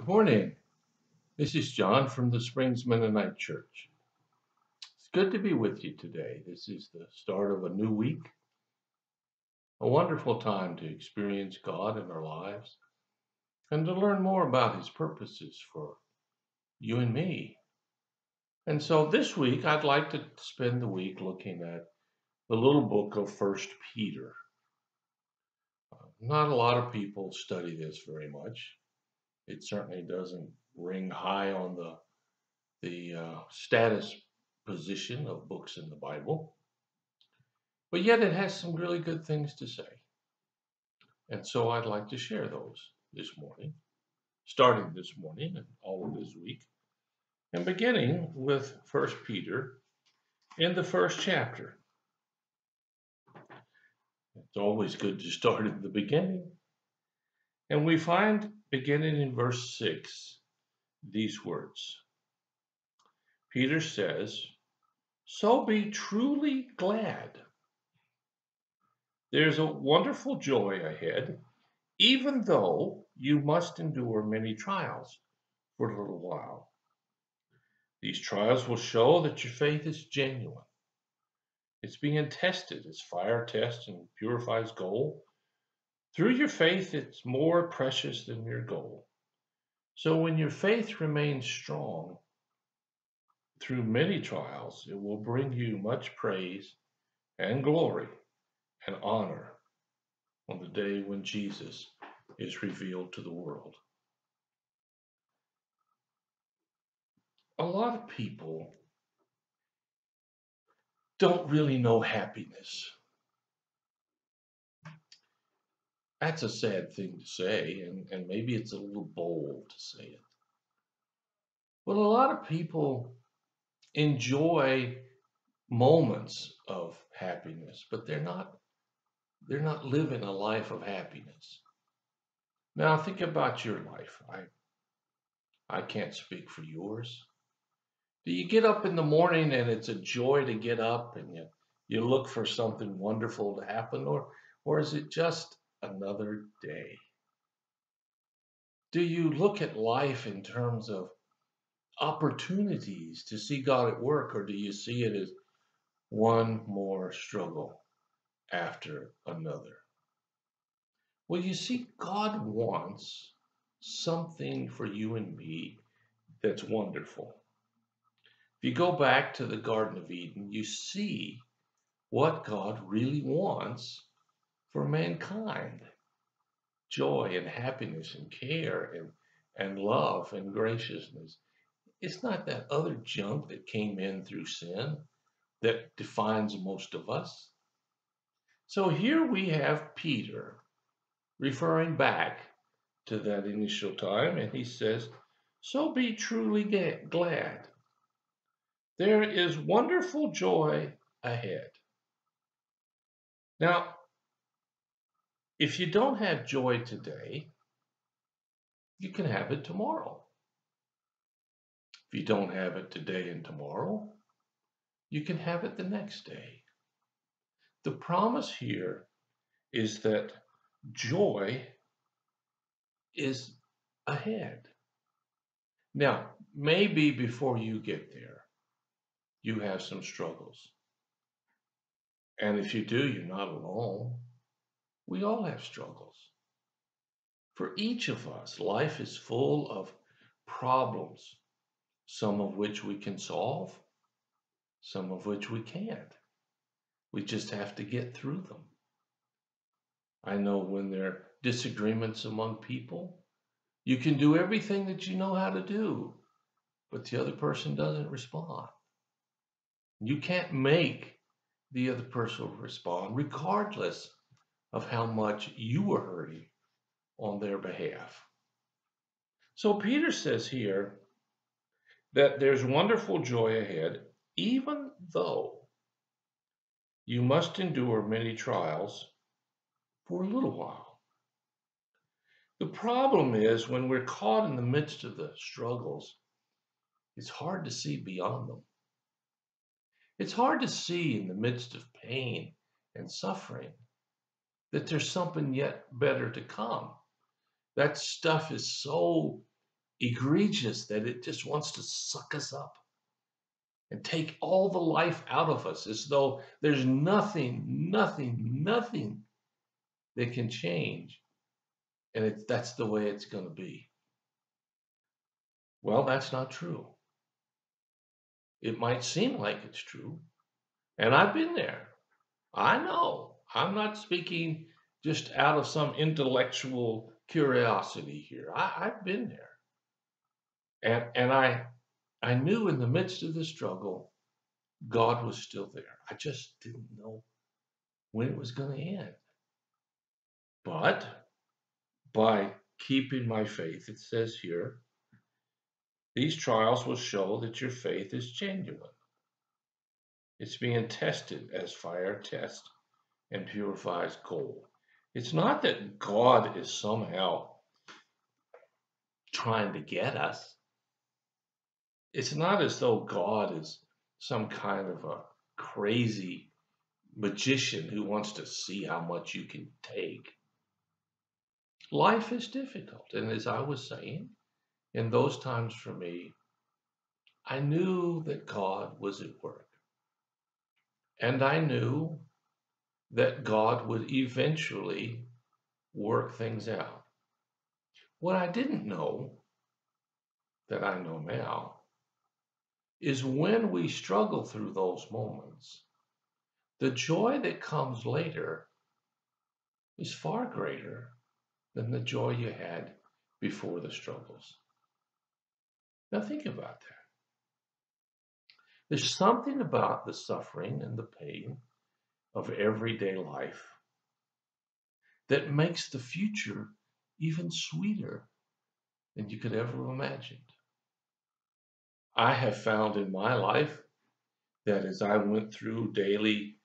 Morning. This is John from the Springs Mennonite Church. It's good to be with you today. This is the start of a new week, a wonderful time to experience God in our lives and to learn more about His purposes for you and me. And so this week, I'd like to spend the week looking at the little book of First Peter. Not a lot of people study this very much. It certainly doesn't ring high on the status position of books in the Bible, but yet it has some really good things to say. And so I'd like to share those this morning, starting this morning and all of this week, and beginning with First Peter in the first chapter. It's always good to start at the beginning. And we find, beginning in verse 6, these words. Peter says, "So be truly glad. There's a wonderful joy ahead, even though you must endure many trials for a little while. These trials will show that your faith is genuine. It's being tested as fire tests and purifies gold. Through your faith, it's more precious than your gold. So when your faith remains strong through many trials, it will bring you much praise and glory and honor on the day when Jesus is revealed to the world." A lot of people don't really know happiness. That's a sad thing to say, and maybe it's a little bold to say it. But a lot of people enjoy moments of happiness, but they're not living a life of happiness. Now think about your life. I can't speak for yours. Do you get up in the morning and it's a joy to get up and you look for something wonderful to happen, or is it just another day? Do you look at life in terms of opportunities to see God at work, or do you see it as one more struggle after another? Well, you see, God wants something for you and me that's wonderful. If you go back to the Garden of Eden, you see what God really wants for mankind: joy and happiness and care and love and graciousness. It's not that other junk that came in through sin that defines most of us. So here we have Peter referring back to that initial time, and he says, "So be truly glad. There is wonderful joy ahead." Now, if you don't have joy today, you can have it tomorrow. If you don't have it today and tomorrow, you can have it the next day. The promise here is that joy is ahead. Now, maybe before you get there, you have some struggles. And if you do, you're not alone. We all have struggles. For each of us, life is full of problems, some of which we can solve, some of which we can't. We just have to get through them. I know when there are disagreements among people, you can do everything that you know how to do, but the other person doesn't respond. You can't make the other person respond, regardless of how much you were hurting on their behalf. So Peter says here that there's wonderful joy ahead, even though you must endure many trials for a little while. The problem is when we're caught in the midst of the struggles, it's hard to see beyond them. It's hard to see in the midst of pain and suffering that there's something yet better to come. That stuff is so egregious that it just wants to suck us up and take all the life out of us as though there's nothing that can change. And that's the way it's going to be. Well, that's not true. It might seem like it's true. And I've been there. I know. I'm not speaking just out of some intellectual curiosity here. I've been there. And I knew in the midst of the struggle, God was still there. I just didn't know when it was going to end. But by keeping my faith, it says here, these trials will show that your faith is genuine. It's being tested as fire tests and purifies gold. It's not that God is somehow trying to get us. It's not as though God is some kind of a crazy magician who wants to see how much you can take. Life is difficult. And as I was saying, in those times for me, I knew that God was at work. And I knew that God would eventually work things out. What I didn't know, that I know now, is when we struggle through those moments, the joy that comes later is far greater than the joy you had before the struggles. Now think about that. There's something about the suffering and the pain of everyday life that makes the future even sweeter than you could ever imagine. I have found in my life that as I went through daily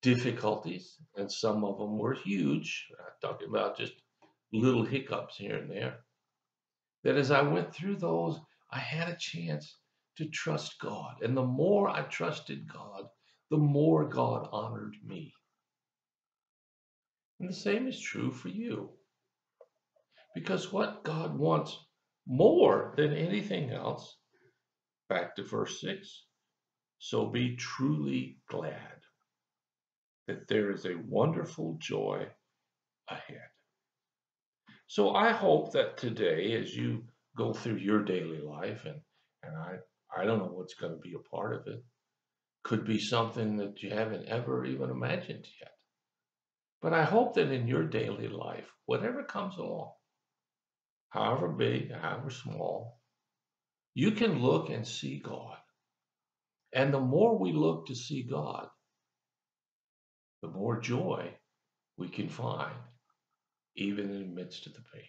difficulties, and some of them were huge, I'm talking about just little hiccups here and there, that as I went through those, I had a chance to trust God. And the more I trusted God, the more God honored me. And the same is true for you. Because what God wants more than anything else, back to verse 6, so be truly glad that there is a wonderful joy ahead. So I hope that today, as you go through your daily life, and I don't know what's going to be a part of it, could be something that you haven't ever even imagined yet. But I hope that in your daily life, whatever comes along, however big, however small, you can look and see God. And the more we look to see God, the more joy we can find, even in the midst of the pain.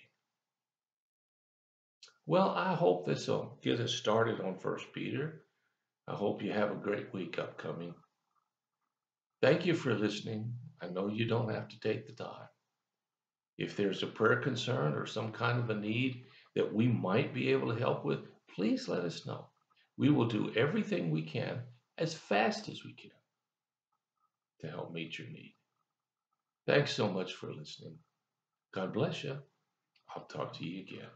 Well, I hope this will get us started on First Peter. I hope you have a great week upcoming. Thank you for listening. I know you don't have to take the time. If there's a prayer concern or some kind of a need that we might be able to help with, please let us know. We will do everything we can as fast as we can to help meet your need. Thanks so much for listening. God bless you. I'll talk to you again.